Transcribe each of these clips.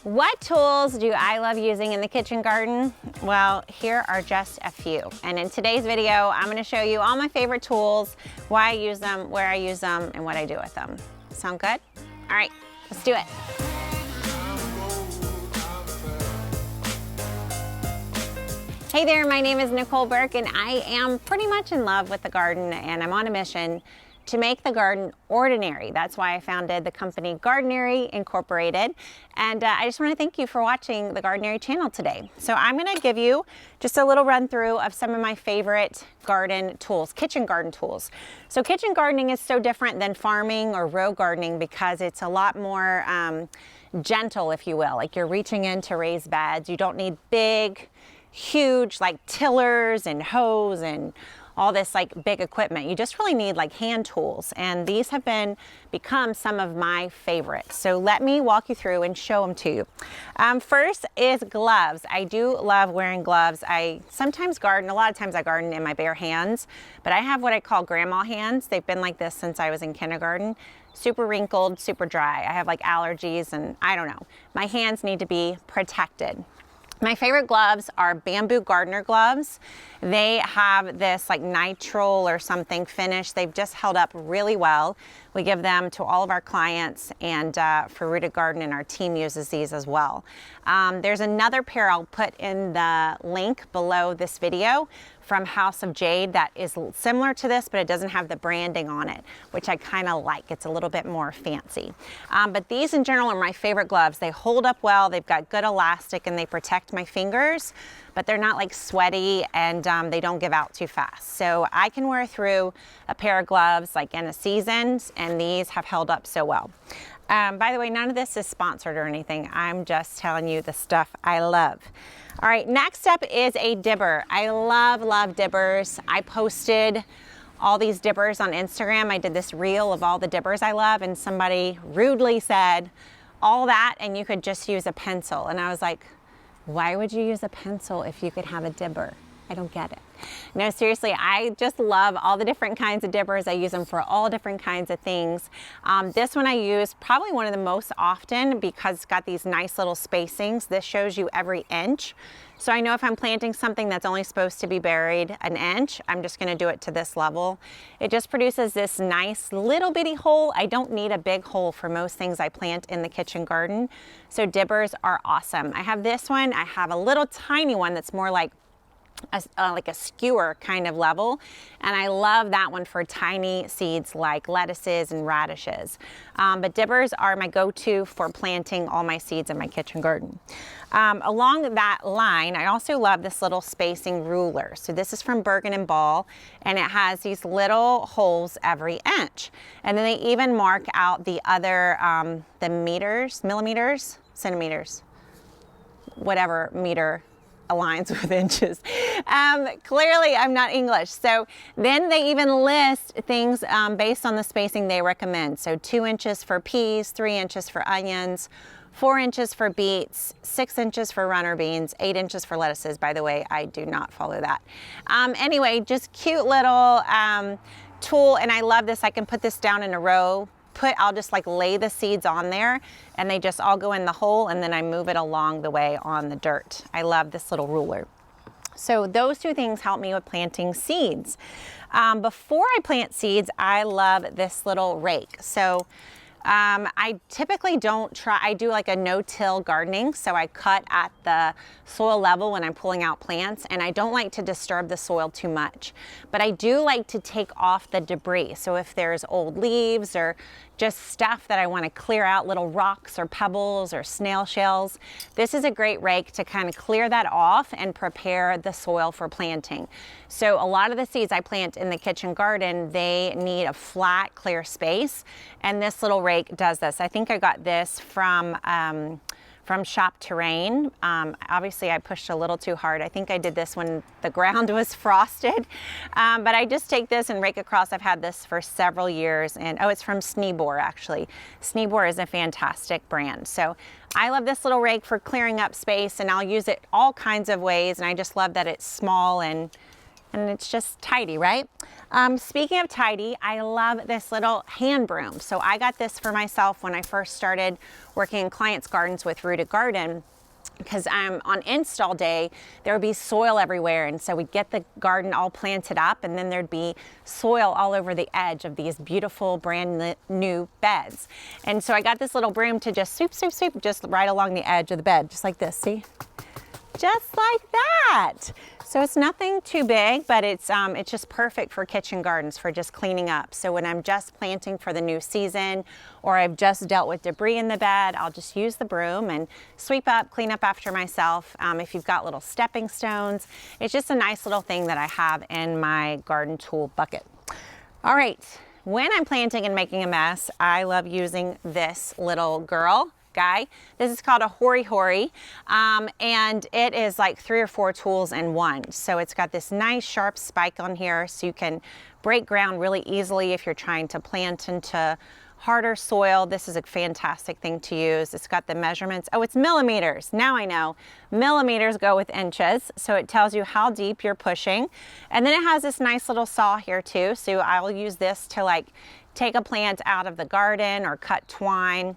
What tools do I love using in the kitchen garden? Well, here are just a few. And in today's video, I'm gonna show you all my favorite tools, why I use them, where I use them, and what I do with them. Sound good? All right, let's do it. Hey there, my name is Nicole Burke, and I am pretty much in love with the garden, and I'm on a mission to make the garden ordinary. That's why I founded the company Gardenary Incorporated. And I just want to thank you for watching the Gardenary channel today. So I'm going to give you just a little run through of some of my favorite garden tools, kitchen garden tools. So kitchen gardening is so different than farming or row gardening because it's a lot more gentle, if you will. Like you're reaching in to raise beds. You don't need big, huge like tillers and hoes and all this like big equipment. You just really need like hand tools, and these have become some of my favorites. So let me walk you through and show them to you. First is gloves. I do love wearing gloves. I sometimes garden, a lot of times I garden in my bare hands, but I have what I call grandma hands. They've been like this since I was in kindergarten. Super wrinkled, super dry. I have like allergies and I don't know. My hands need to be protected. My favorite gloves are bamboo gardener gloves. They have this like nitrile or something finish. They've just held up really well. We give them to all of our clients, and for Rooted Garden, and our team uses these as well. There's another pair I'll put in the link below this video from House of Jade that is similar to this, but it doesn't have the branding on it, which I kind of like. It's a little bit more fancy. But these in general are my favorite gloves. They hold up well, they've got good elastic, and they protect my fingers, but they're not like sweaty, and they don't give out too fast. So I can wear through a pair of gloves like in a season, and these have held up so well. By the way, none of this is sponsored or anything. I'm just telling you the stuff I love. All right, next up is a dibber. I love dibbers. I posted all these dibbers on Instagram. I did this reel of all the dibbers I love, and somebody rudely said, all that and you could just use a pencil. And I was like, why would you use a pencil if you could have a dibber? I don't get it. No, seriously, I just love all the different kinds of dibbers. I use them for all different kinds of things. This one I use probably one of the most often because it's got these nice little spacings. This shows you every inch. So I know if I'm planting something that's only supposed to be buried an inch, I'm just gonna do it to this level. It just produces this nice little bitty hole. I don't need a big hole for most things I plant in the kitchen garden. So dibbers are awesome. I have this one. I have a little tiny one that's more like a skewer kind of level, and I love that one for tiny seeds like lettuces and radishes. But dibbers are my go-to for planting all my seeds in my kitchen garden. Along that line, I also love this little spacing ruler. So this is from Bergen & Ball, and it has these little holes every inch. And then they even mark out the other, the meters, millimeters, centimeters, whatever meter aligns with inches. Clearly I'm not English. So then they even list things based on the spacing they recommend. So 2 inches for peas, 3 inches for onions, 4 inches for beets, 6 inches for runner beans, 8 inches for lettuces. By the way, I do not follow that. Anyway, just cute little tool, and I love this. I can put this down in a row. I'll just like lay the seeds on there, and they just all go in the hole, and then I move it along the way on the dirt. I love this little ruler. So those two things help me with planting seeds. Before I plant seeds, I love this little rake. So I typically I do like a no-till gardening, so I cut at the soil level when I'm pulling out plants, and I don't like to disturb the soil too much. But I do like to take off the debris. So if there's old leaves or just stuff that I want to clear out, little rocks or pebbles or snail shells, this is a great rake to kind of clear that off and prepare the soil for planting. So a lot of the seeds I plant in the kitchen garden, they need a flat, clear space, and this little rake does this. I think I got this from Shop Terrain. Obviously I pushed a little too hard. I think I did this when the ground was frosted, but I just take this and rake across. I've had this for several years, and oh, it's from Sneebor actually. Sneebor is a fantastic brand. So I love this little rake for clearing up space, and I'll use it all kinds of ways, and I just love that it's small and and it's just tidy, right? Speaking of tidy, I love this little hand broom. So I got this for myself when I first started working in clients' gardens with Rooted Garden, because on install day, there would be soil everywhere. And so we'd get the garden all planted up, and then there'd be soil all over the edge of these beautiful brand new beds. And so I got this little broom to just sweep, sweep, sweep, just right along the edge of the bed, just like this, see? Just like that. So it's nothing too big, but it's just perfect for kitchen gardens, for just cleaning up. So when I'm just planting for the new season, or I've just dealt with debris in the bed, I'll just use the broom and sweep up, clean up after myself. If you've got little stepping stones, it's just a nice little thing that I have in my garden tool bucket. All right, when I'm planting and making a mess, I love using this little guy. This is called a hori-hori, and it is like 3 or 4 tools in one. So it's got this nice sharp spike on here, so you can break ground really easily if you're trying to plant into harder soil. This is a fantastic thing to use. It's got the measurements. Oh, it's millimeters. Now I know. Millimeters go with inches, so it tells you how deep you're pushing. And then it has this nice little saw here too, so I'll use this to like take a plant out of the garden or cut twine,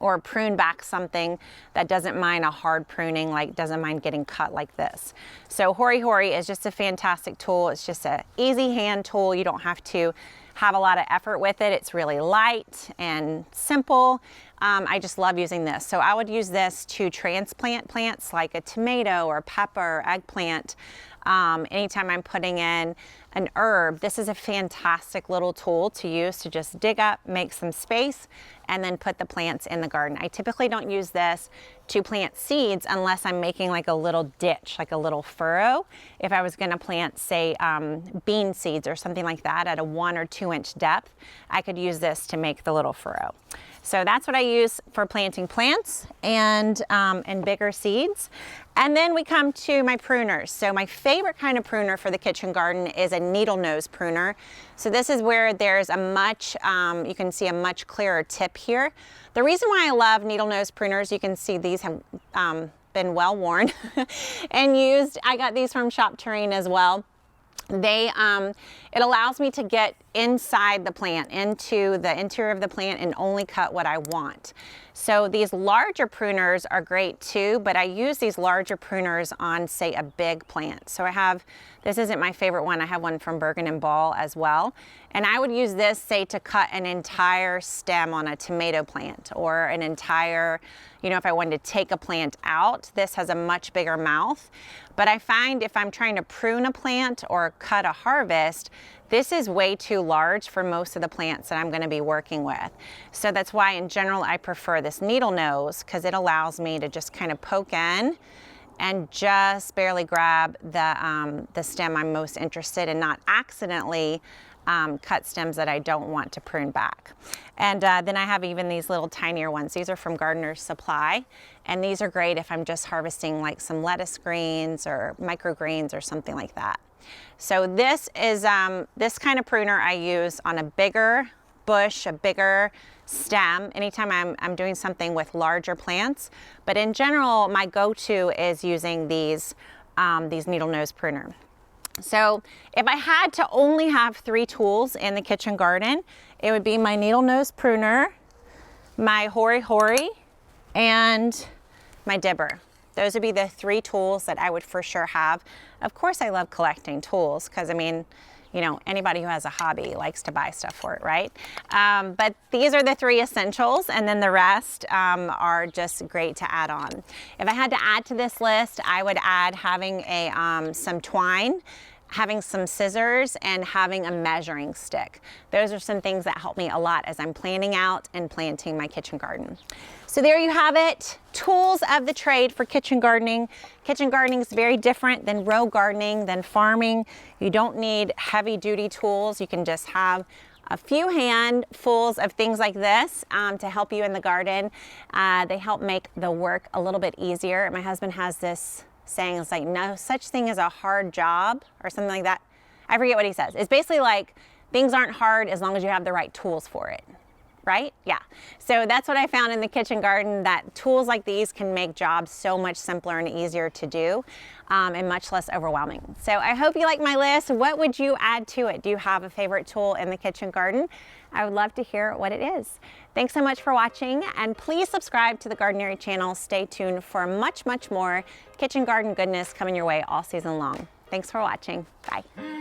or prune back something that doesn't mind a hard pruning, like doesn't mind getting cut like this. So hori-hori is just a fantastic tool. It's just an easy hand tool. You don't have to have a lot of effort with it. It's really light and simple. I just love using this. So I would use this to transplant plants like a tomato or pepper or eggplant. Anytime I'm putting in an herb, this is a fantastic little tool to use to just dig up, make some space, and then put the plants in the garden. I typically don't use this to plant seeds unless I'm making like a little ditch, like a little furrow. If I was gonna plant, say, bean seeds or something like that at a 1 or 2 inch depth, I could use this to make the little furrow. So that's what I use for planting plants and bigger seeds. And then we come to my pruners. So my favorite kind of pruner for the kitchen garden is a needle nose pruner. So this is where there's a much, you can see a much clearer tip here. The reason why I love needle nose pruners, you can see these have been well worn and used. I got these from Shop Terrain as well. It allows me to get inside the plant, into the interior of the plant, and only cut what I want. So these larger pruners are great too, but I use these larger pruners on, say, a big plant. So I have, this isn't my favorite one, I have one from Bergen & Ball as well. And I would use this, say, to cut an entire stem on a tomato plant, or an entire, you know, if I wanted to take a plant out. This has a much bigger mouth. But I find if I'm trying to prune a plant or cut a harvest, this is way too large for most of the plants that I'm going to be working with. So that's why in general I prefer this needle nose, because it allows me to just kind of poke in and just barely grab the stem I'm most interested in, not accidentally cut stems that I don't want to prune back. And then I have even these little tinier ones. These are from Gardener's Supply, and these are great if I'm just harvesting like some lettuce greens or microgreens or something like that. So this is this kind of pruner I use on a bigger bush, a bigger stem, anytime I'm doing something with larger plants. But in general, my go-to is using these needle nose pruner. So if I had to only have 3 tools in the kitchen garden, it would be my needle nose pruner, my hori-hori, and my dibber. Those would be the 3 tools that I would for sure have. Of course, I love collecting tools, because I mean, you know, anybody who has a hobby likes to buy stuff for it, right? But these are the 3 essentials, and then the rest are just great to add on. If I had to add to this list, I would add having some twine, having some scissors, and having a measuring stick. Those are some things that help me a lot as I'm planning out and planting my kitchen garden. So there you have it, tools of the trade for kitchen gardening. Kitchen gardening is very different than row gardening, than farming. You don't need heavy duty tools. You can just have a few handfuls of things like this to help you in the garden. They help make the work a little bit easier. My husband has this saying, it's like, no such thing as a hard job, or something like that. I forget what he says. It's basically like, things aren't hard as long as you have the right tools for it, right? Yeah. So that's what I found in the kitchen garden, that tools like these can make jobs so much simpler and easier to do, and much less overwhelming. So I hope you like my list. What would you add to it? Do you have a favorite tool in the kitchen garden? I would love to hear what it is. Thanks so much for watching, and please subscribe to the Gardenary channel. Stay tuned for much, much more kitchen garden goodness coming your way all season long. Thanks for watching. Bye.